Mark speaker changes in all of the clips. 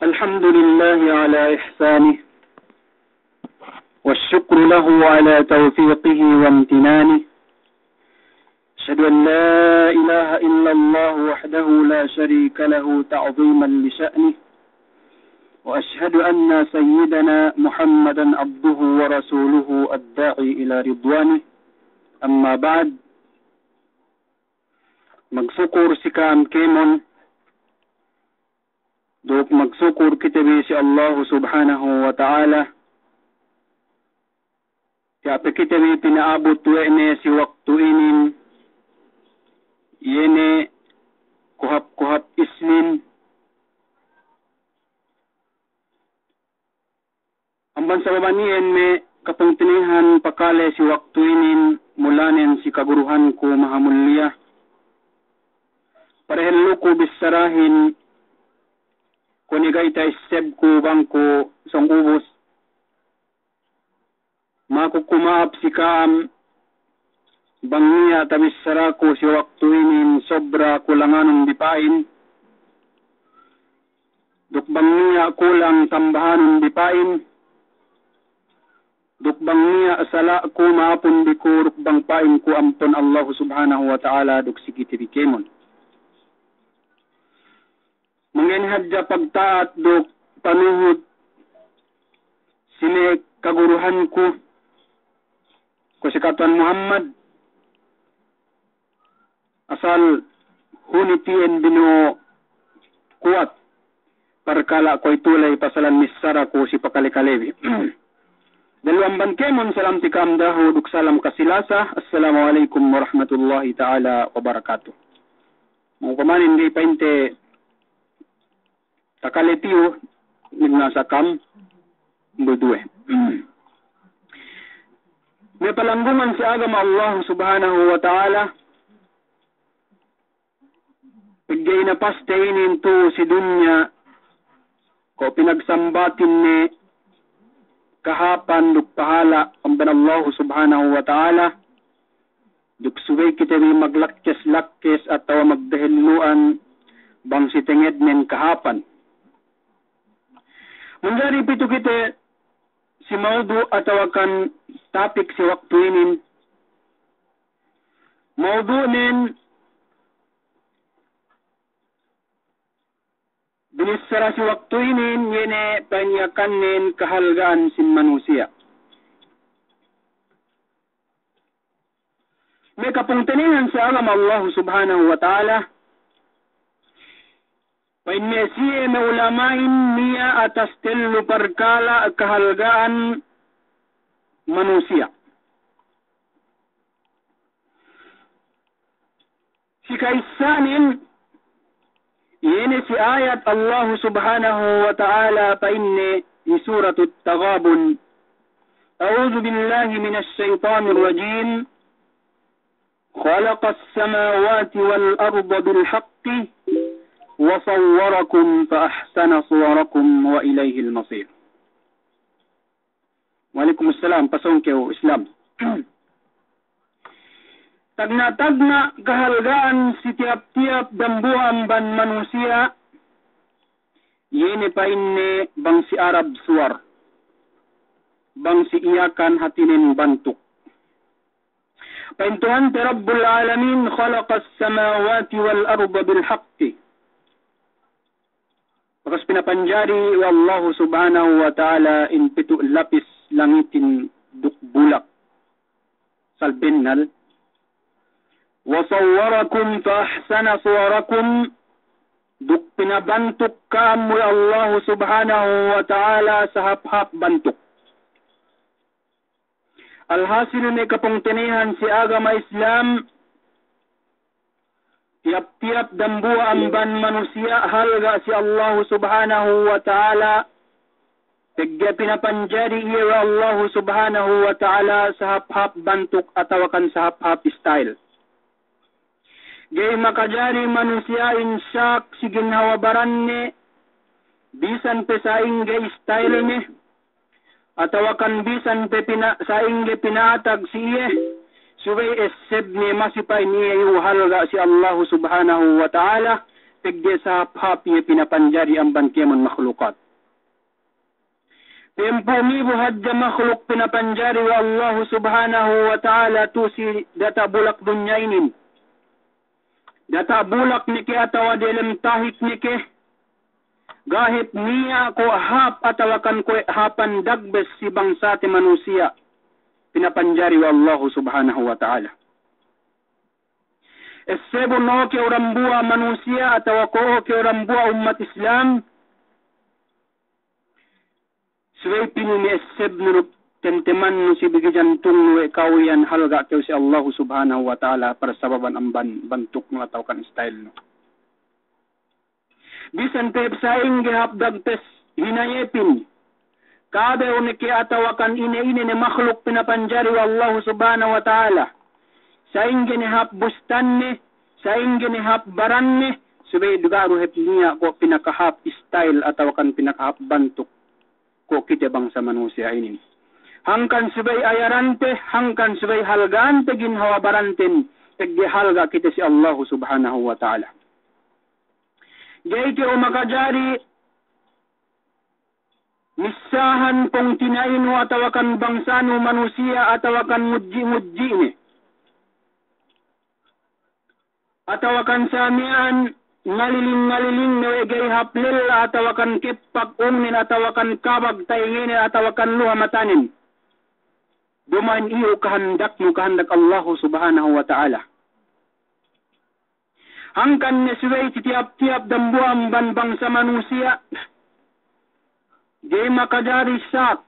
Speaker 1: الحمد لله على إحسانه والشكر له على توفيقه وامتنانه. أشهد أن لا إله إلا الله وحده لا شريك له تعظيما لشأنه، وأشهد أن سيدنا محمدا عبده ورسوله الداعي إلى رضوانه. أما بعد، magsukur si Kaam Kemon duk magsukur kita si Allah subhanahu wa ta'ala tiap kita pinaabot tuwene si waktu inin yene kuhap isnin amban sa babanien me kapungtinihan pakale si waktu inin mulanen si kaguruhan ko mahamulya parehelo ko bisarahin kunigay tayo seb ko bangko sang ubos makukumaap si Kaam bangniya tabis sarako si waktu inin sobra kulanganong dipain duk bangniya kulang tambahanong dipain duk bangniya sala ko maapon di ko ruk bang pain ko ampon Allah subhanahu wa ta'ala duk sigiti bikemon manginhadya pagtaat duk panuhod sine kaguruhan ko si Katuan Muhammad asal hunitien bino kuat perkala ko itulay pasalan misara ko si pakalikalebi. Dalawang bangkemon salam tikam daho duk salam kasilasa. Assalamualaikum warahmatullahi ta'ala wabarakatuh. Mga pamanin di painte takaletiyo nasa kam budue. May palanggungan sa agama Allah subhanahu wa ta'ala pagay na pasteinin to si dunya ko pinagsambatin ni kahapan duk pahala ang Allah subhanahu wa ta'ala duk suway kita rin maglakkes-lakkes at tawa magdahiluan bang si tinged nin kahapan. Manjari pito kita si maudu atawakan topik si waktu inin. Maudu nin binisara si waktu inin yene panyakan nin kahalgaan sin manusia. May kapungtanihan sa alam Allah subhanahu wa ta'ala painmesiye na ulamain niya atas telu perkala kehalgaan manusia. Si kaisanin ini si ayat Allah subhanahu wa ta'ala painne di surat At-Taghabun. A'udzu billahi minasy syaithanir rajim. Khalaqas samawati wal arda bil haqqi وصوركم فأحسن صوركم وإليه المصير. وعليكم السلام pasongkeo Islam. Tagna-tagna kahalgaan si tiap-tiap dambuhan ban manusia yene pa inne bang si Arab suar bang si iyakan hatinin bantuk. Paintuhan ti Rabbul Alamin khalaqas samawati wal arda bil haqqi. Bakas pinapanjari wa Allah subhanahu wa ta'ala in pitu lapis langitin duk bulak salbennal wa sawwarakum fa ahsana suwarakum duk pinabantuk kamu Allah subhanahu wa ta'ala sa hap-hap bantuk. Alhasil may kapungtinihan si agama Islam tiap-tiap dambuan ban manusia halga si Allah subhanahu wa ta'ala tigya pinapanjari iya Allah subhanahu wa ta'ala sa hap-hap bantuk atawakan sa hap-hap style. Gay makajari manusia insyak si ginhawabaran ni bisan pe saing gay style ni atawakan bisan pe saing gay pinaatag si iya subay eseb ni masipay niya yuhalga si Allah subhanahu wa ta'ala pegge sa hap ye pinapanjari ang ban kiyaman makhlukat. Tempo mi buhadja makhluk pinapanjari wa Allah subhanahu wa ta'ala tusi data bulak dunya inin. Data bulak nike atawa dalam tahik nike. Gahit niya ko hap atawakan ko hapan dagbes si bangsa ti manusia. Pinapanjari wa Allah subhanahu wa ta'ala. Essebo no ke orang bua manusia atawa ko ke orang bua umat Islam. Suway pinuni esseb nuruk tenteman no si bigi jantung no kawiyan halga ke si Allah subhanahu wa ta'ala para sababan ang bantuk no atawakan style no. Bisan pepsaing gihapdag tes hinayepin. Kabe unike atawakan ine-ine ne makhluk pinapanjari wa Allah subhanahu wa ta'ala. Saing ginihap bustan ni, saing ginihap baran ni, subay dugaru hep niya ko pinakahap style atawakan pinakahap bantuk ko kita bangsa manusia ini. Hangkan subay ayarante, hangkan subay halgante ginhawa baranten, tegge halga kita si Allah subhanahu wa ta'ala. Gay ke umakajari, misahan pong tinain mo atawakan bangsa no manusia atawakan mudji-mudji ni. Atawakan samian ngaliling-ngaliling na wegay haplil atawakan kipak ungnin atawakan kabag taingin atawakan luha matanin. Duman iyo kahandak mo kahandak Allah subhanahu wa ta'ala. Hangkan nesway titiap-tiap dambuam ban bangsa manusia. Di makadari sak.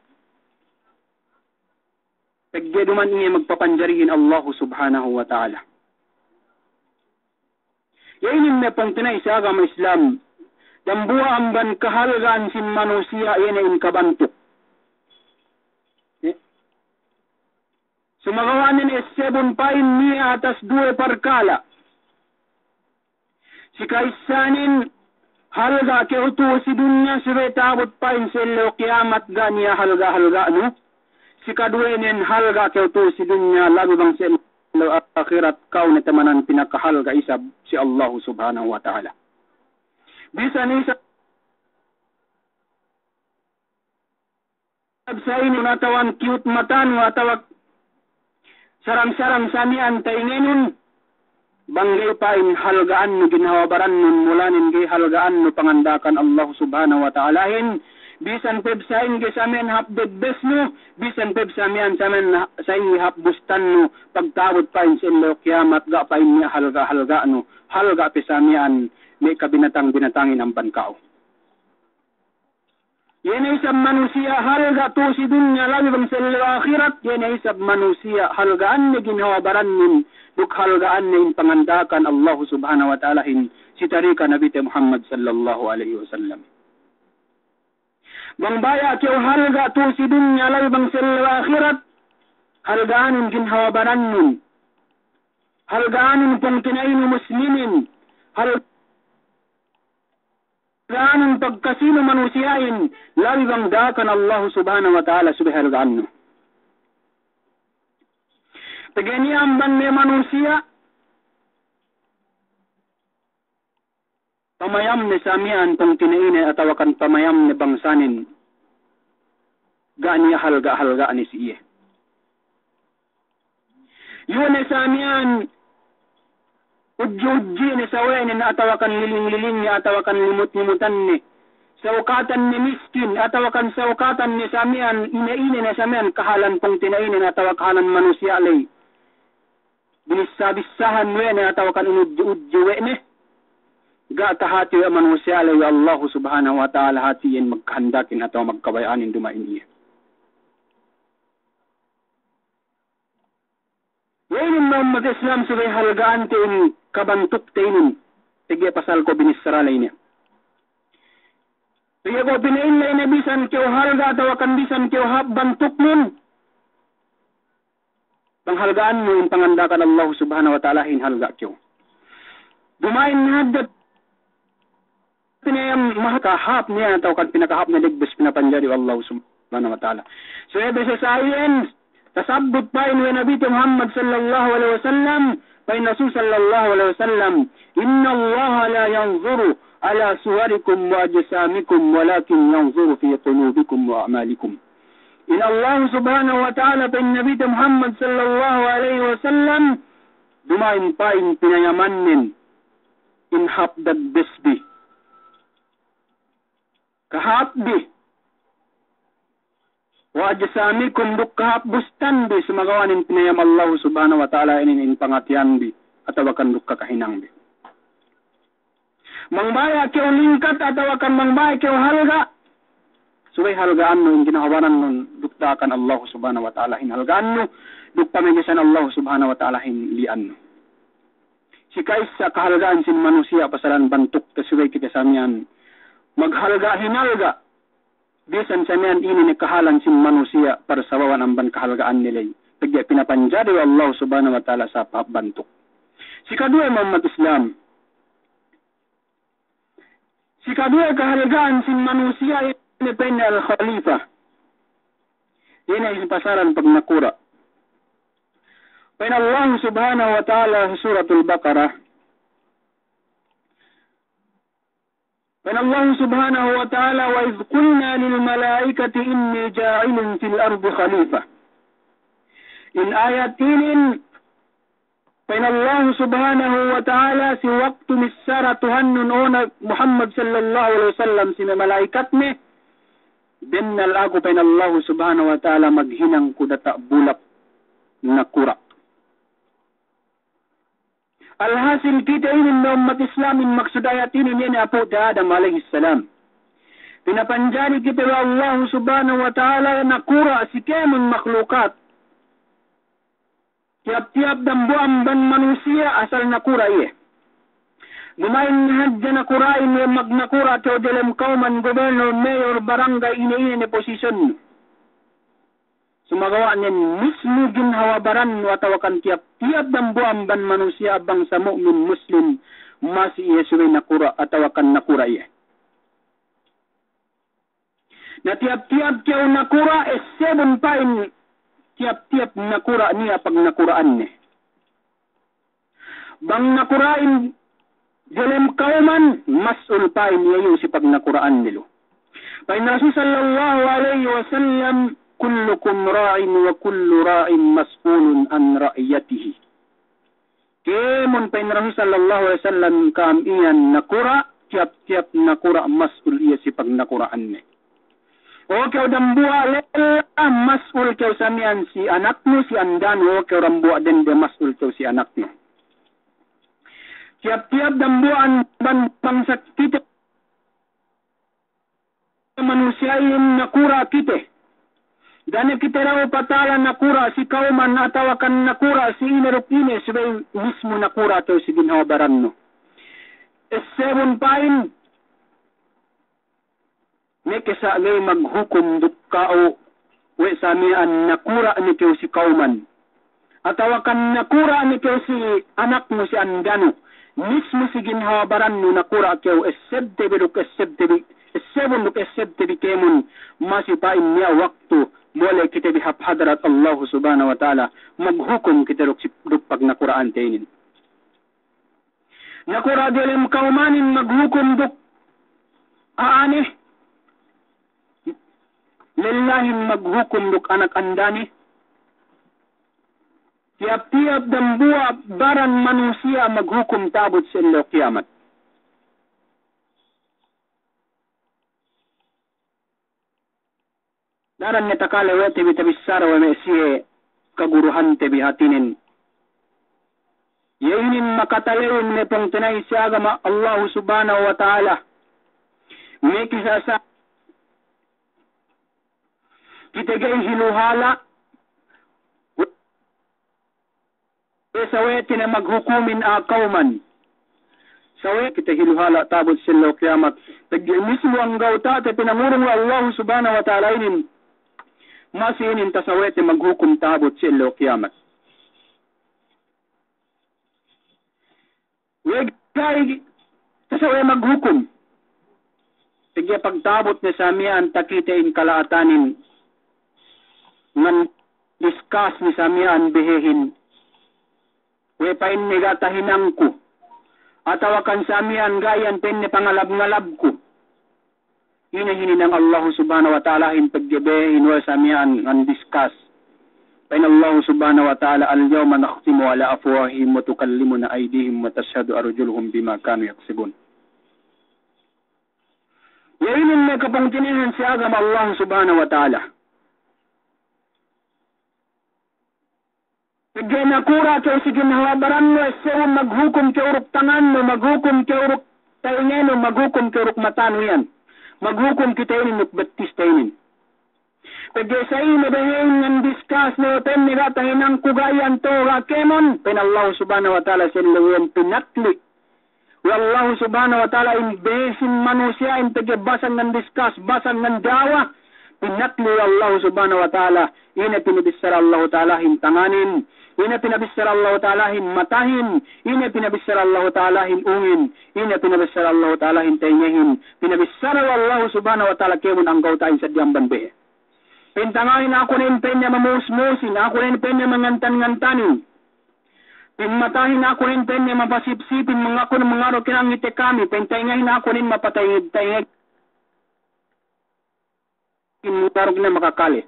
Speaker 1: Pagge duman iya magpapanjarihin Allah subhanahu wa ta'ala. Yainin na pong tinay sa agama Islam. Dambuam ban kahalgaan sin manusia yanayin kabantuk. Sumagawanin es 7 pain niya atas 2 parkala. Si kaisanin halga ke utu si dunya sire tabot pain selo kiamat ganiya halga no. Si kaduenen halga ke utu si dunya labi bang selo akhirat kau na tamanan pinakahalga isab si Allah subhanahu wa ta'ala. Bisan isa sa inyo natawan cute matan atawag sarang-sarang samian taingenun banggay pain halgaan no ginhawabaran nun mulanin gay halgaan no pangandakan Allah subhanahu wa ta'alahin bisan pebsain ge samen hapded bes no bisan pebsamian samen saing hapbustan no pagtawod pain sa kiamat ga pain niya halga no halga pesamian may kabinatang-binatangin ang bankao. Yan ay isab manusia halga to si dunya labi bang sa akhirat yan ay isab manusia halgaan ni ginhawabaran nun duk halgaan ni pangandakan Allah subhanahu wa ta'ala hin si tarika Nabi Muhammad sallallahu alaihi wasallam. Bang baya kiyo halga to si dunya labi bang sa akhirat halgaan ginhawabaran nun halgaan pong kinain muslimin Ganang pagkasino manusiain, labi bang dakan Allah subhanahu wa ta'ala subhanahu wa ta'ala. Paganiyang ban ni manusia, pamayam ni samian pang tinainay atawakan pamayam ni bangsanin, ganiya halga ni siya. Yun ni samian, Udji-udji ni sawenin atawakan liling-liling ni atawakan limut-limutan ni. Saukatan ni miskin atawakan saukatan ni samian ina-ina ni samian kahalan pong tinainin atawakalan manusia alay. Binisabissahan we ni atawakan udji-udji we ni. Gata hati we manusia alay Allah subhanahu wa ta'ala hatiyin magkahandakin ataw magkabayanin dumain iya. Ngayon ng mag-Islam sabay halgaan tayo kabantuk tayo tigya pasal ko binisaralay niya. Tigya ko pinainlay na bisan kiyo halga atawakan bisan kiyo bantuk nun. Panghalgaan mo yung pangandakan Allah subhanahu wa ta'ala hinhalga kiyo. Dumain na hadat pinayam mahakahap niya atawakan pinakahap na ligbis pinapanjari Allah subhanahu wa ta'ala. So ebe sa science Tasabut pain wa Nabi Muhammad sallallahu alaihi wasallam, pain Rasul sallallahu alaihi wasallam, inna Allah la yanzuru ala suwarikum wa ajsamikum walakin yanzuru fi qulubikum wa a'malikum. In Allah subhanahu wa ta'ala pain Nabi Muhammad sallallahu alaihi wasallam, dumain pain pinayamanin in habdad bisbi. Kahapdi wa ajsamikum dukkahap bustan bi sumagawanin pinayam Allah subhanahu wa ta'ala in pangatian bi atawakan dukka kahinang bi. Mangbaya keo lingkat atawakan mangbaya keo halga. Subay halgaan no in ginahawanan nun duktakan Allah subhanahu wa ta'ala in halgaan no dukpamigisan Allah subhanahu wa ta'ala in lian no. Si kaisa kahalgaan sin manusia pasalan bantuk kasubay kita samian maghalga hinalga. Bisan samian ini ni kahalan sin manusia para sawawan ang ban kahalgaan nilay. Pagya pinapanjari wa Allah subhanahu wa ta'ala sa pabantuk. Si kadua Muhammad Islam. Si kadua kahalgaan sin manusia ini pende al-Khalifah. Ini ay pasaran pag nakura. Pain Allah subhanahu wa ta'ala suratul Baqarah. Pain Allah subhanahu wa ta'ala wa idh qulna lil malaikati inni ja'ilun fil ardi khalifah. In ayat ini pain Allah subhanahu wa ta'ala si waktu misara Tuhan nun ona Muhammad sallallahu alaihi wasallam si malaikat ni bennal ako pain Allah subhanahu wa ta'ala maghinang kudata bulak na kurak. Alhasil kita ini umat Islam in maksud ayat ini ni Abu Adam alaihi salam. Pinapanjari kita wa Allah subhanahu wa ta'ala na kura si kemun makhlukat. Tiap-tiap dambuan ban manusia asal nakura iya. Gumain hadja nakurain yung magnakura kaya dalam kauman, goberno, mayor, barangay, ini ni posisyon. Sumagawa niyan mismo ginhawabaran watawakan tiap-tiap dambuan ban manusia bang sa mu'min muslim masih Yesuway nakura atawakan nakura iya. Na tiap-tiap kaya nakura sebon pain tiap-tiap nakura niya pag nakuraan niya. Bang nakurain dalam kauman masul pain niya yung si pag nakuraan nilo. Pain Rasul sallallahu alaihi wasallam kullukum ra'in wa kullu ra'in mas'ulun an ra'iyatihi. Kemun pain Rasul sallallahu alaihi wasallam kam iyan nakura, tiap-tiap nakura mas'ul iya si pag nakuraan niya. O kau dambua lela mas'ul kau samian si anakmu si andan, o kau rambua den de mas'ul kau si anakmu. Tiap-tiap dambuan bangsa kita manusia yang nakura kita. Dan kita raw patalan nakura si kauman atau akan nakura si inerok ini sebagai mismo nakura atau si ginhawabaran no. Sebon pain may kesa ngay maghukom dukkao we samian nakura ni kyo si kauman. Atau akan nakura ni kyo si anak mo si andano. Mismo si ginhawabaran no nakura kyo esebtebi sebon duk esebtebi kemon masipain niya waktu boleh kita bihap hadrat Allah subhanahu wa ta'ala maghukom kita duk pag nakuraan tainin. Nakura dalam kaumanin maghukom duk aaneh. Lillahin maghukom duk anak andani. Tiap-tiap dambua baran manusia maghukom tabot sa ilo kiamat. Daran netakale wete bitabisara wa mesiye kaguruhan tebi hatinin. Yehinin makatalewin ne pong tinay siya agama Allah subhanahu wa ta'ala. May kisasa kita gay hinuhala sa wete na maghukumin kauman. Sa wete kita hinuhala tabot sila kiamat. Tagya mismo ang gauta at pinangurong wa Allah subhanahu wa ta'ala inin. Masinin tasawete maghukum tabot sa ilo kiamat. Wegay tasawete maghukum. Sige pagtabot na samian takitain kalaatanin ngan discuss ni samian behehin. We pain ni gatahinang ko. Atawakan samian gayan penne pangalab-ngalab ko. Hinahinin ng Allah subhanahu wa ta'ala hinpaggabehin wa samian ang discuss. Pain Allah subhanahu wa ta'ala al-yawma nakhtimu ala afwahihim wa tukallimuna aydihim wa tashhadu arjuluhum bima kanu yaksibun. Yainin may kapangtinihan si agam Allah subhanahu wa ta'ala. Pagay nakura kayo sige nahabaran mo, esew maghukom kayo urok tangan mo, maghukom kayo urok taingen mo, maghukom kayo urok matano yan. Maghukom kita yun, nukbatis tayo yun. Pagay sa iyo, madahin ng discuss na open nila tahinang kugayan to, rakemon, pen Allah subhanahu wa ta'ala sinuwayan pinatli. Allah subhanahu wa ta'ala imbesin manusia, pagay basang ng discuss, basang ng dawa, pinatli Allah subhanahu wa ta'ala, ina pinabisar Allah ta'ala hintanganin, ina pinabisar Allah ta'ala matahin, ina pinabisar Allah ta'ala ungin, ina pinabisar Allah ta'ala taingahin, pinabisar Allah subhanahu wa ta'ala kemon ang gautain sa diamban behe. Pintangahin ako rin penya mamusmusin, ako rin penya mangantan-ngantanin, pinmatahin ako rin penya mapasipsipin, mga ako ng mga rokinang ite kami, pintaingahin ako rin mapatay-taingay, inarog na makakali.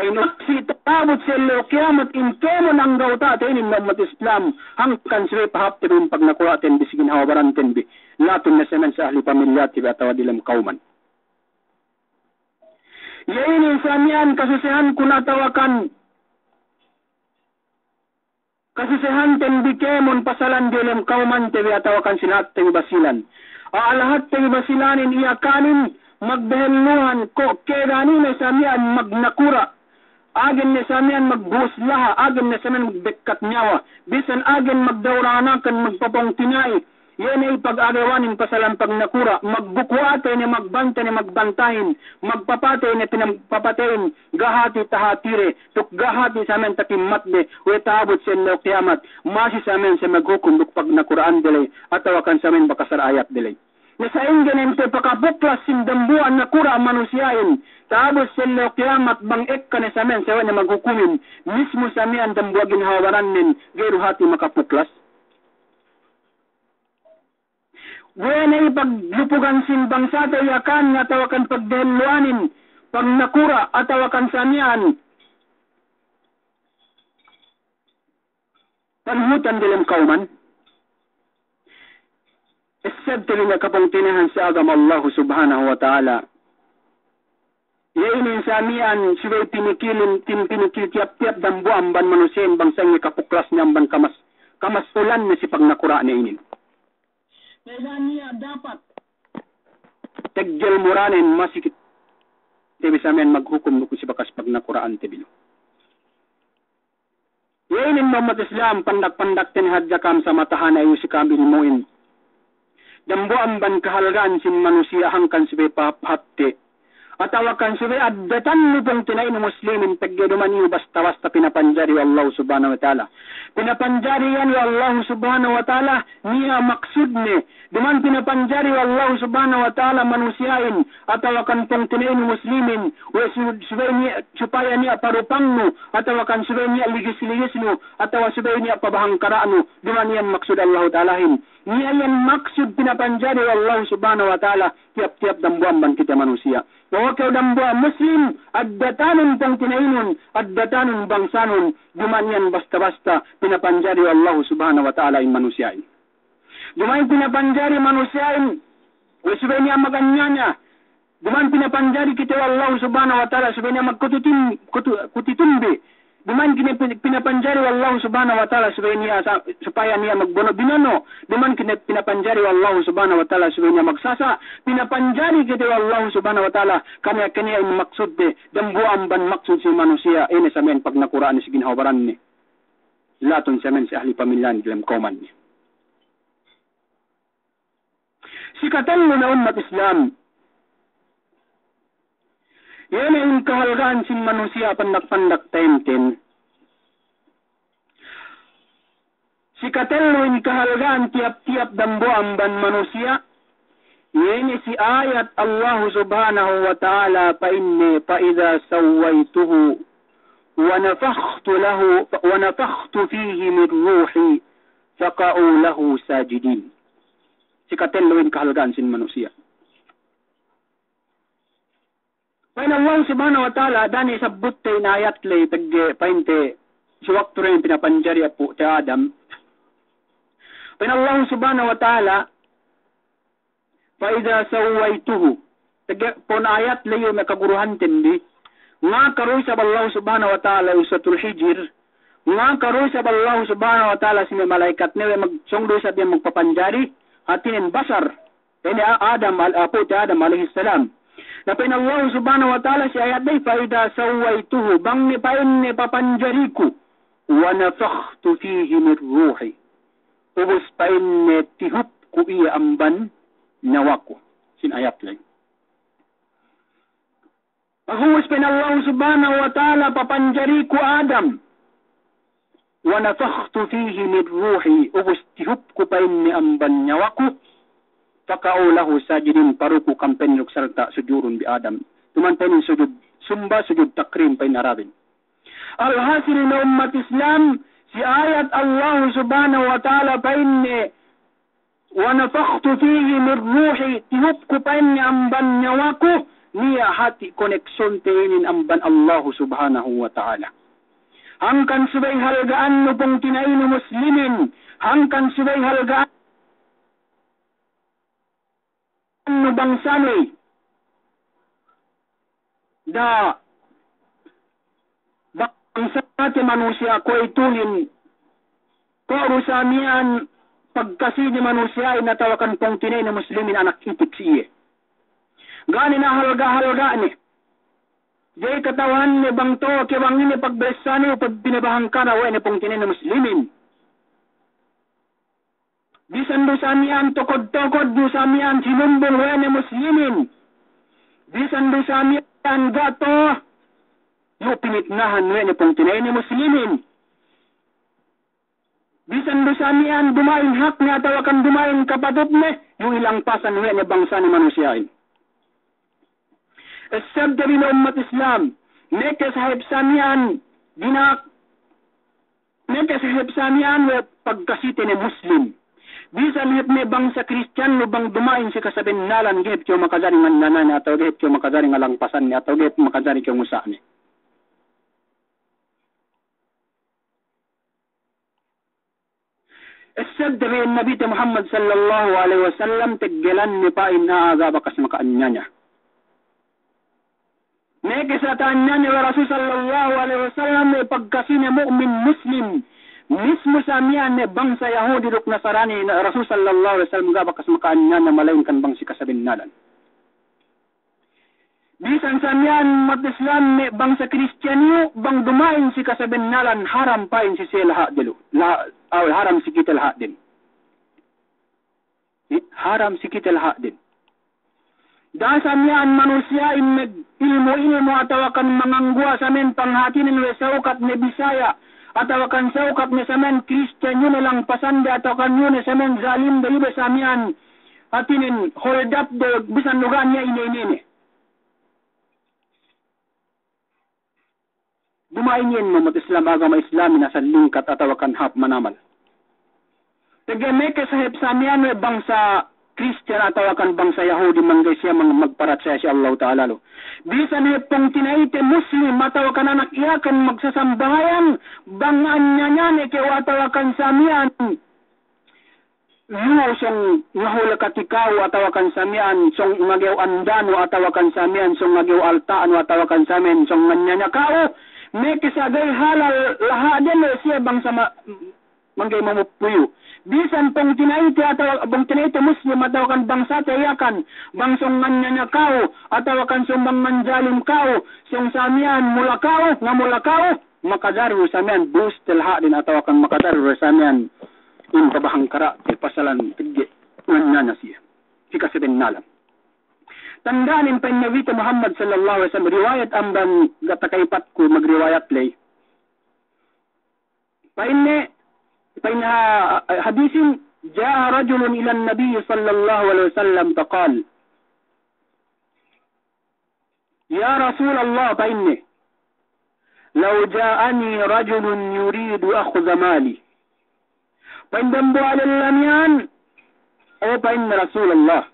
Speaker 1: Si tabot sa kiamat inkemo ng gauta tayo ng Islam hangkan sila pahaptin pag nakuratin bisigin hawabarantin bi laton na semen sa ahli pamilya tiba atawa dilam kauman. Yainin sa miyan kasusihan kunatawakan kasusihan ten bikemon pasalan dilam kauman tiba atawakan sinat ten basilan. Alahat ten basilanin iyakanin magbeheluhan ko kegani na sa miyan magnakura. Agin na samian magbuslaha, agin na samian magdekat nyawa, bisan agin magdauranakan magpapong tinay, yan ay pag-agawanin pasalampag nakura, magbukuate ni magbanta ni magbantahin, magpapate ni pinapapatayin, gahati tahatire, tuk gahati samin takimatde, wetabot sa no kiamat, masi samin sa maghukum pag nakuraan delay, atawakan samin bakasarayat delay. Nasain ganito pakabuklas sindambuan na kura manusiyain. Tapos sa kiamat bang ekka na sa men sawa na maghukumin. Mismo sa miyan dambuagin hawaran nin gayro hati makapuklas. Gaya na ipaglupugan simbang sa tayakan na tawakan pagdaluanin. Pag nakura at tawakan sa miyan. Panhutan dilam kauman. Isab tali na kapangtinahan sa agam Allah subhanahu wa ta'ala. Yainin sa amiyan, siway pinikilin, pinikil tiap-tiap dambuan ban manusin bangsang kapuklas niyang ban kamasulan na si pagnakura na inin. Kaya niya dapat tegjal muranin masikit. Tibi sa amin maghukom nuko si bakas pagnakuraan tibilo. Yainin Muhammad Islam pandak-pandak tinhadjakam sa matahan ayo si kamil moin. Dambuan ban kahalgaan sin manusia hangkan sibe pahatte. Atawakan sibe addatan nupong tinay ng muslimin pagyaduman iyo basta-basta pinapanjari Allah subhanahu wa ta'ala. Pinapanjari yan Allah subhanahu wa ta'ala niya maksud ni. Duman pinapanjari Allah subhanahu wa ta'ala manusiain. Atawakan pong tinay ng muslimin. Sibe niya supaya niya parupang no. Atawakan sibe niya ligis-ligis no. Atawa sibe niya pabahangkaraan no. Duman yan maksud Allah ta'alahin. Niya yan maksud pinapanjari Allah subhanahu wa ta'ala tiap-tiap dambuan ban kita manusia. Bahwa kayo dambuan muslim addatanon pang tinainon addatanon bangsanon duman yan basta-basta pinapanjari Allah subhanahu wa ta'ala in manusiain. Duman pinapanjari manusiain subay niya maganyanya. Duman pinapanjari kita Allah subhanahu wa ta'ala subay niya magkutitumbi. Duman pinapanjari Allah subhanahu wa ta'ala supaya niya magbono-binono. Duman pinapanjari Allah subhanahu wa ta'ala supaya niya magsasa. Pinapanjari kita Allah subhanahu wa ta'ala kanya-kanya yung maksud de. Dambuan ban maksud si manusia. Ini sa men pag nakuraan ni si ginhawaran ni. Laton sa men si ahli pamilya ni dalam kauman ni. Sikatan mo na umat Islam. Yan ang kahalgaan sin manusia pandak-pandak taimtin. Si katelo yung kahalgaan tiap-tiap dambuan ban manusia. Yan si ayat Allah subhanahu wa ta'ala pa inni pa idha sawaituhu ونفخت فيه من روحي فقعوا له ساجدين. Si katelloin kahalagaan sin manusia. Pain Allah subhanahu wa ta'ala dani sabut te inayat lay tagge painte si waktu rin pinapanjari apo te Adam. Pain Allah subhanahu wa ta'ala faida sawaituhu tagge pon ayat lay yung makaguruhan tindi nga karoy sa Allah subhanahu wa ta'ala usatul hijr nga karoy sa Allah subhanahu wa ta'ala si malaikat ne magsongdo sa diyan magpapanjari atinin basar ini Adam apo te Adam alaihi salam. Napain Allah subhanahu wa ta'ala si ayat day faida sawaituhu bang ni pain ni papanjariku wa nafakhtu fihi min ruhi ubus pain ni tihup ku iya amban nyawaku sin ayat lay. Ahus pain Allah subhanahu wa ta'ala papanjariku Adam wa nafakhtu fihi min ruhi ubus tihup ku pain ni amban nyawaku faka'u lahu sajidin paruku kampen yuk serta sujurun bi Adam. Tuman penin sujud sumba sujud takrim pain arabin. Alhasil na umat Islam si ayat Allah subhanahu wa ta'ala pain wa nafakhtu fihi min ruhi tihup ku pain ni amban nyawaku niya hati koneksyon teinin amban Allah subhanahu wa ta'ala. Hangkan subay halgaan no pong tinaino muslimin hangkan subay halgaan no bangsa ni da bangsa natin manusia ko itulin ko rusamian pagkasi ni manusia ay natawakan pong tinay na muslimin anak itik siye gani na halga ni jay katawan ni bangto kiwangin ni pagbesan ni pag binabahang ka na ni pong tinay na muslimin. Bisan do samian tokod-tokod do samian sinumbong wene muslimin. Bisan do samian gato yo pinitnahan wene pong tinay ni muslimin. Bisan do samian dumain hak nga tawakan dumain kapatid ne yung ilang pasan wene bangsa ni manusiain. Sabda bin umat Islam nekes sahib samian dinak nekes sahib samian we pagkasite ni muslim. Bisan hip ne bangsa Kristiyan no bang dumain si kasabin nalan gihip kyo makazari ng nanan atau gihip kyo makazari ng langpasan ni atau gihip makazari kyo musa ni. Esad dari Nabi Muhammad sallallahu alaihi wasallam tiggelan ni pain na aga bakas makaanya niya. Nekisatan niya ni Rasul sallallahu alaihi wasallam ni pagkasi ni mu'min muslim mismo sa miyan bangsa Yahudi duk Nasarani na Rasul sallallahu alaihi wasallam ga bakas makaan niya na malayon kan bang si kasabinnalan. Bisan sa miyan mat Islam bangsa Kristiyano bang dumain si kasabinnalan haram pain si sila dilo. Haram si kita lahat din. Haram si kita lahat din. Dahil sa miyan manusia ilmu atawakan mangangguwa sa men panghatinin wesaukat ni Bisaya atawakan saukat ni samen Kristiyan yun lang pasanda atawakan yun sa men zalim da iba sa miyan atinin hold up do bisan lugan niya ini. Dumain yan mo Islam agama Islami na sa lingkat atawakan hap manamal. Tagameke sahib sa miyan bangsa Kristiyan atawakan bangsa Yahudi manggay siya magparat siya Allah Ta'ala lo. Bisan pong tinaite Muslim atawakan anak iyakan magsasambahayan bangan niya ni kaya atawakan samian. Yo song ngahula katikaw atawakan samian song ngagaw andano atawakan samian song ngagaw altaan atawakan samin song nganya kao. May kisagay halal lahaden siya bangsa manggay mamupuyo. Bisan pong tinaite ataw bang tinaite Muslim atawakan bangsa tayakan bangsong nganya kao atawakan sumbang manjalim kao song samian mulakaw nga mulakaw makadaru samian boost telha din atawakan makadaru samian in babahang kara pasalan tigge nganya siya si kasabin nalam. Tandaanin pa Nabi Muhammad sallallahu alaihi wasallam riwayat amban gatakaipat ko magriwayat lay. فإن حديث جاء رجل إلى النبي صلى الله عليه وسلم فقال يا رسول الله فإني لو جاءني رجل يريد أخذ مالي فإن على اللميان أو فإن رسول الله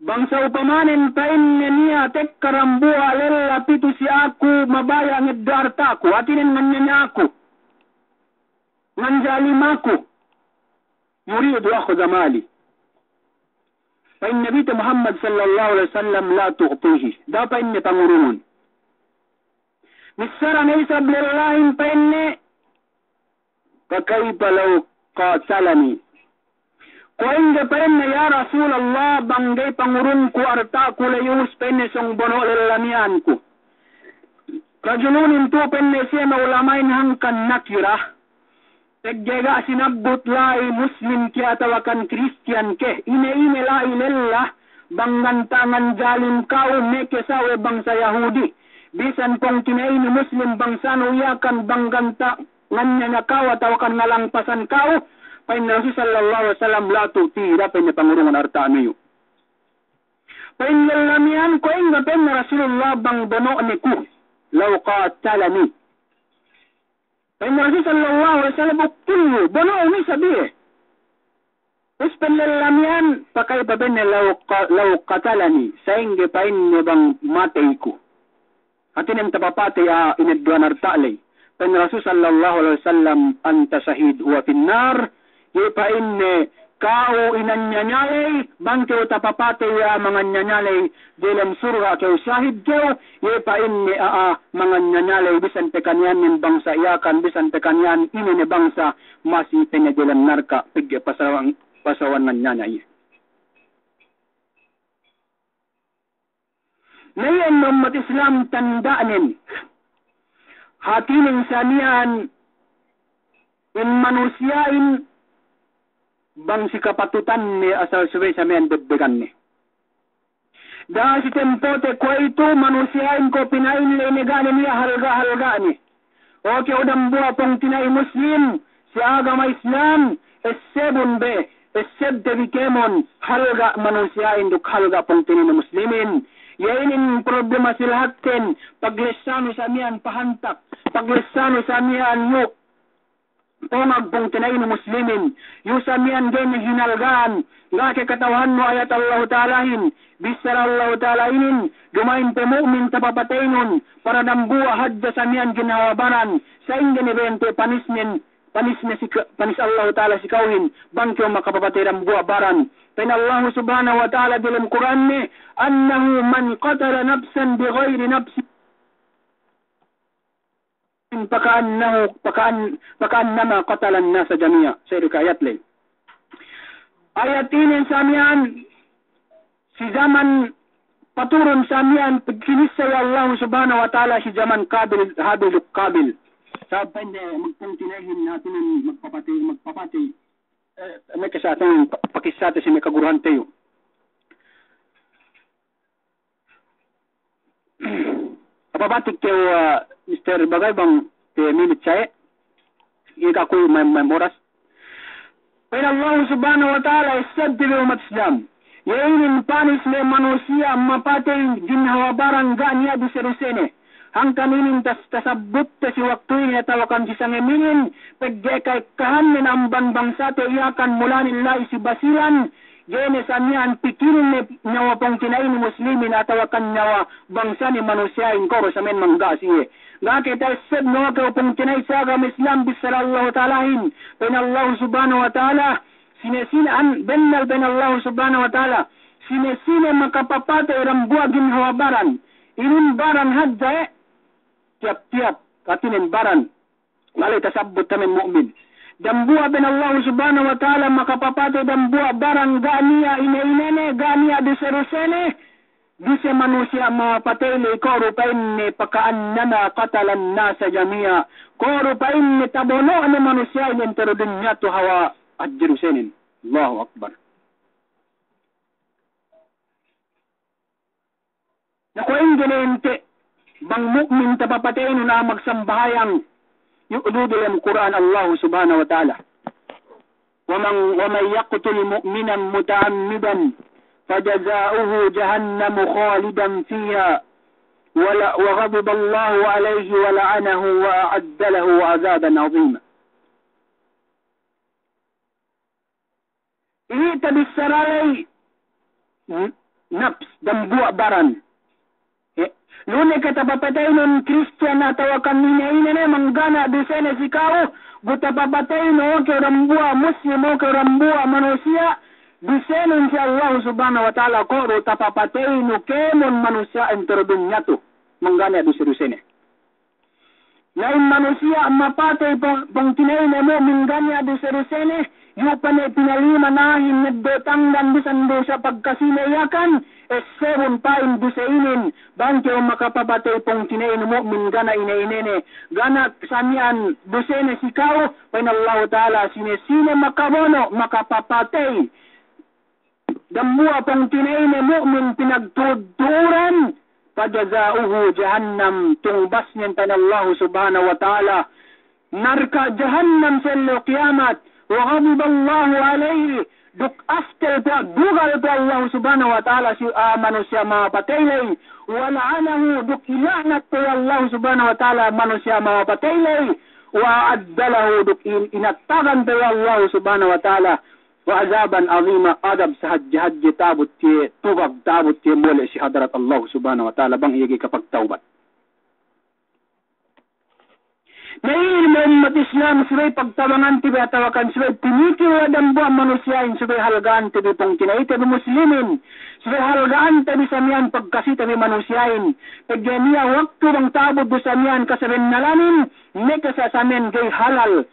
Speaker 1: bangsa upamanin pain niya tek karambua lela pitu si aku mabaya ngeddarta aku atinin nganyanya aku nganjalim aku yuridu akhudha mali pain Nabi Muhammad sallallahu alaihi wasallam la tu'tihi da pain ni pangurungan misara na isa blelahin pain ni kakaiba law qatalani Kuing pain na ya Rasulullah banggay pangurun ko arta ko layus penne song bono lalamian ko. Rajulunin to penne siya maulamain hangkan nakira. Teggega sinabot lai muslim kaya tawakan Christian ke. Ine lai lella bangantangan jalim kau meke sawe bangsa Yahudi. Bisan pong kinain muslim bangsa nuyakan bangganta nganya na kau tawakan ngalangpasan kau. Pain Rasul sallallahu alaihi wasallam la tutira pain pangurungan arta niyo. Pain lamian ko inga pain Rasulullah bang bono ni ku law qatalani. Pain Rasul sallallahu alaihi wasallam kullu bono ni sabi. Us pain lamian pakai pain law qatalani sainge pain bang matay ko. Atinen tapapati inedduan arta lay. Pain Rasul sallallahu alaihi wasallam anta shahid huwa fin nar. Ipa inne kau inanyanyalay bangkeo tapapate ya mga nyanyalay dalam surga keo syahid keo ipa inne mga nyanyalay bisan tekanyan ng bangsa iyakan bisan tekanyan ini ni bangsa masih penya dalam narka pigya pasawan ng nyanyay. Ngayon umat Islam tandaanin hatinin sanian in manusyain bang si kapatutan ni asal suway sa men debdegan ni. Dahil si tempote ko ito manusyain ko pinain lenegani niya halga ni. Okay udang buha pong tinay muslim si agama Islam esebun be eseb debikemon halga manusyain duk halga pong tinay muslimin. Yainin problema silahatin paglesano sa miyan pahantak paglesano sa miyan yuk Pongag pong tinayin muslimin, yusamian din hinalgaan, nga katawahan mo ayat Allah Ta'alahin, bisar Allah Ta'alainin, gumain pe mu'min tapapataynon, para nambuwa hadda samian ginawabaran, sa ingin evento panis Allah Ta'ala sikawin, bangkyo makapapatay rambuwa baran. Pen Allah Subhanahu wa Ta'ala dalam Quran ni, annahu man qatala nafsan bi ghairi nafsin, Pakannama qatalan nasa jami'a. Saya ke ayat lain. Ayat ini samian si zaman paturun samian pagkinisay Allah Subhanahu wa Ta'ala si zaman Habil. Sabi hindi magpungtinahin natin magpapatay. May kasatang pakisata si may kaguruhan tayo. Papatik kayo Mr. Bagay bang minute saya ika ko may oras. Pero Allah Subhanahu wa Ta'ala isabdi umat Islam. Yainin panis le manusia mapatay ginhawabaran ganya di serusene. Hangkaninin tasabut si waktu ini tawakan si sangeminin pagkakay kahanin ang bangsa te iyakan mula nila isi basilan. Jene samian pikirin nyawa pong kinain muslimin atawakan nyawa bangsa ni manusia inkoro sa men manggasiye. Ngake taisab nyawa ka pong kinay sa agam Islam bisar Allah Ta'alahin. Pen Allah Subhanahu wa Ta'ala sinesinan benal pen Allah Subhanahu wa Ta'ala sinesine makapapatay rambuwa ginhawabaran. Inin baran hadza tiap-tiap katinin baran. Malay tasabot tamen mu'min. Dambua ben Allah Subhanahu wa Ta'ala makapapate dambua barang ganiya ine-inene ganiya diserusene dise manusia mapatele korupain ni pakaan nana katalan nasa jamia korupain ni tabono ni manusia in entero dunya to hawa at Jerusalem. Allahu Akbar. Nakuin ginente bang mu'min tapapatein na magsambahayang يؤدود القرآن الله سبحانه وتعالى ومن يقتل مؤمنا متعمدا فجزاؤه جهنم خالدا فيها وغضب الله عليه ولعنه وأعد له عذابا عظيما. Ihita bisaralay naps dan buak baran. Lune kata papatay nun Christian na tawakan niya na manggana dosene sikao buta papatay no ke rambua muslim ke rambua manusia dosene si Allah subhanahu wa ta'ala ko ro tapapatay no kemon manusia entero dunya to manggana dosene. Lain manusia mapatay pang tinay na mo manggana dosene yupan ay pinalima nahin nagdotang dan bisan dosa pagkasinayakan sebon pain dusainin bangke makapabatay pong tinayin mo min gana inainene gana samian dosene sikao pain Allah Ta'ala sinesine makabono makapapatay damua pong tinayin mo min pinagtuduran pajazauhu jahannam tungbas niyan pain Allah Subhanahu wa Ta'ala narka jahannam sa kiamat وغضب الله عليه duk after pa dugal pa Allah subhanahu wa ta'ala si manusia mapataylay wala anahu duk ilanat pa Allah subhanahu wa ta'ala manusia mapataylay wa addalahu duk inatagan pa Allah subhanahu wa ta'ala wa azaban azima adab sa hadji tabut ti tubag tabut ti muli si hadrat Allah subhanahu wa ta'ala bang iyagi kapag taubat. Ngayon mo umat Islam, sabay pagtawangan tibi atawakan, sabay pinikiwa dambuan manusiain, sabay halgaan tibi pong kinay tibi muslimin, sabay halgaan tibi samian pagkasi tibi manusiain, pagyaniya waktu bang tabod do samian kasabin nalanin, may kasasamin gay halal,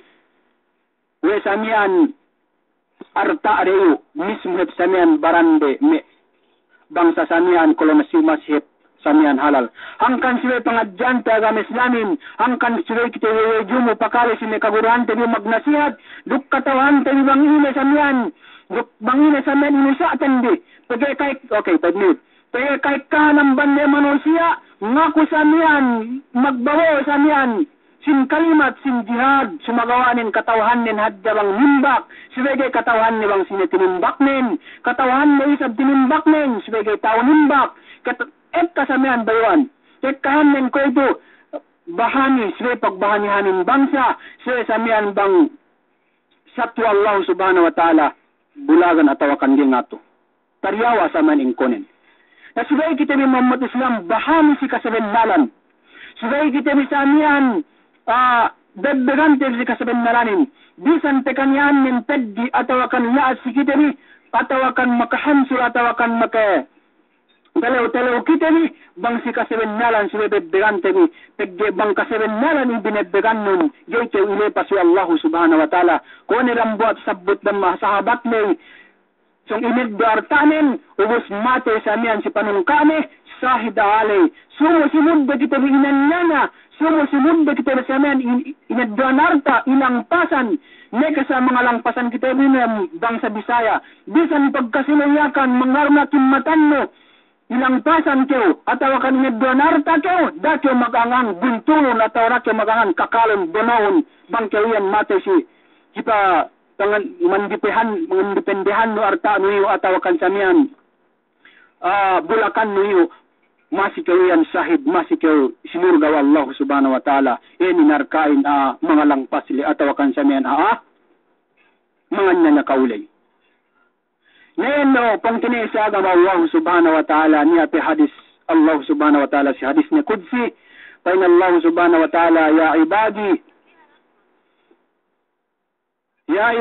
Speaker 1: we samian arta reyo, mismo hep samian barande, me bang sasamian kolonasimas hep samian halal. Hangkan siwe pangadyan agama Islamin, hangkan siwe kita jumu pakali si mekaguruhan tabi magnasihat, duk katawan tabi bangine samian, duk bangine samian inusa tandi. Pagay kay okay, pagni. Pagay kay kanang bande manusia, ngaku samian, magbawo samian, sin kalimat, sin jihad, sumagawanin katawahanin hadya bang nimbak, sebagai katawahan ni bang sinitinimbak nin, katawahan ni isab tinimbak nin, sebagai tao nimbak, kasamihan baywan. Kahanin ko ito, bahani, sila pagbahanihanin bangsa, sila samihan bang satwa Allah subhanahu wa ta'ala, bulagan atawakan din nato. Tariyawa sa maning konin. Na sila kita ni Muhammad Islam, bahani si kasabin nalan. Sila kita ni samihan, dagdagante si kasabin nalanin. Bisan tekanyan min peddi atawakan yaas si kita ni, atawakan makahansur, atawakan Talaw kita ni bang si kaseben nalan si bedegante ni pegge bang kaseben nalan ibineddegan nun gayte ule pasu Allah subhanahu wa ta'ala ko ni rambuat sabut dan sahabat ni song imid dartanen ubus mate samian si panungkane sahid alay sumo simud kita inanana sumo simud kita samian ineddanarta ilang pasan may sa mga langpasan kita rin bangsa Bisaya bisan pagkasinayakan mangarna kimmatan mo ilang pasan kyo, atawa kan medonarta kyo, dakyo magangang buntulon, atawa rakyo magangang kakalon, donoon, bangkawian mate si, kita tangan mandipendehan no arta nuyo, atawa kan samian, bulakan nuyo, masikawian sahid, masikaw sinurgaw Allah subhanahu wa ta'ala, ninarkain mga langpas sili, atawa kan samian, mga nanakaulay. Ngayon no, pang tinesa agama Allah subhanahu wa ta'ala niya pi hadis Allah subhanahu wa ta'ala si hadis ni Qudsi pain Allah subhanahu wa ta'ala ya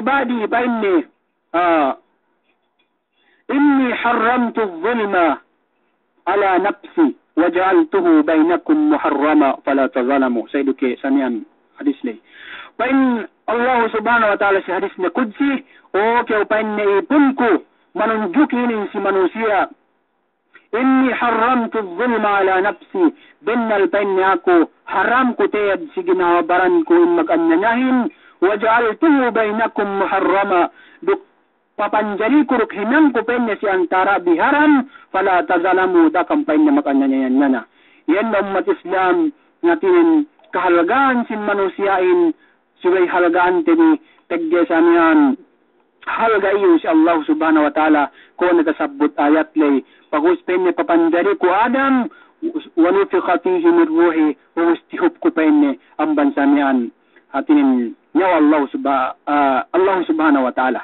Speaker 1: ibadi painni inni haramtu dhulma ala nafsi waja'altuhu bainakum muharrama fala tazalamu sayduke samian hadis ni pain Allah subhanahu wa ta'ala si hadis ni Qudsi okay pain ni ipunku manunjukin si manusia inni haramtu dhulma ala nafsi binnal pain ako haram ko tayad si ginawabaran ko in mag-anyanyahin waja'altuhu bainakum muharrama duk papanjali ko ruk hinang ko pain si antara biharam fala tazalamu dakam pain na mag-anyanyayan na yan na umat Islam natin kahalagaan sin manusiain siway halagaan tini tagge samihan halga iyo si Allah subhanahu wa ta'ala ko nagasabot ayat lay pag-uspen ni papanjari ko Adam wa nufikha fihi min ruhi wa ustihub ko pa ini ang bansamian atinin nyaw Allah subhanahu wa ta'ala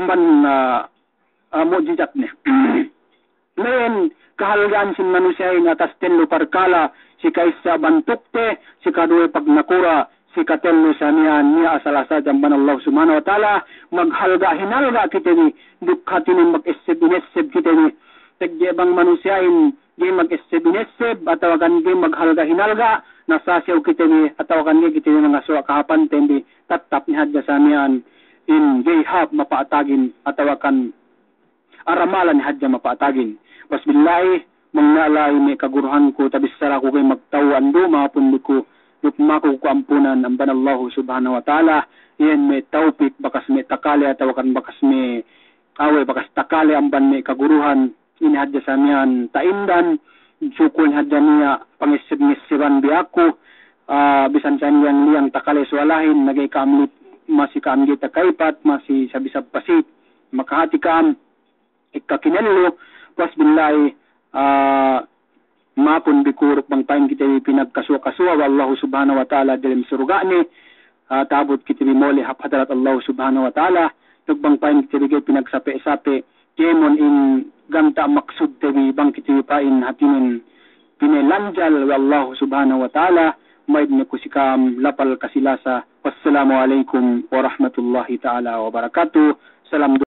Speaker 1: amban mujizat ni ngayon kahalgaan sin manusia in atas tenlo parkala si kaisa bantukte si kaduwe pagnakura si katello sa niya asal-asa jamban Allah subhanahu wa ta'ala maghalga hinalga kita ni dukhatin mag-isib kita ni tagyebang manusia in di mag-isib atau kan di maghalga hinalga nasasyaw kita ni atau kan di kita ni mga suwa kahapan tendi tatap ni hadya sa niyan in gayhab mapaatagin atau kan aramalan ni hadya mapaatagin Bismillah, mangnalay may kaguruhan ko, tabisara ko kay magtawan do, mapun ko, lupmako ko ampunan, ang banallahu subhanahu wa ta'ala, iyan may taupik, bakas may takali, atawakan bakas may away, bakas takali, ang ban may kaguruhan, inihadya sa miyan, taindan, sukun hadya niya, pangisib-ngisiban biyako, bisan sa niyang liyang takali suwalahin, nagay kaamlit, masi kaamgi takaipat, masi sabisab pasit, makahati kaam, ikakinelo, Bismillah, mapun bikuruk bang pain kita pinagkaswa-kaswa wallahu subhanahu wa ta'ala dalam surga ni tabut kita bimoli hadarat Allah subhanahu wa ta'ala tugbang pain kita bigay pinagsape-sape kemon in ganta maksud tabi bang kita pain hatinin pinilanjal wallahu subhanahu wa ta'ala maid ni kusikam lapal kasilasa wassalamu alaikum warahmatullahi ta'ala wabarakatuh salam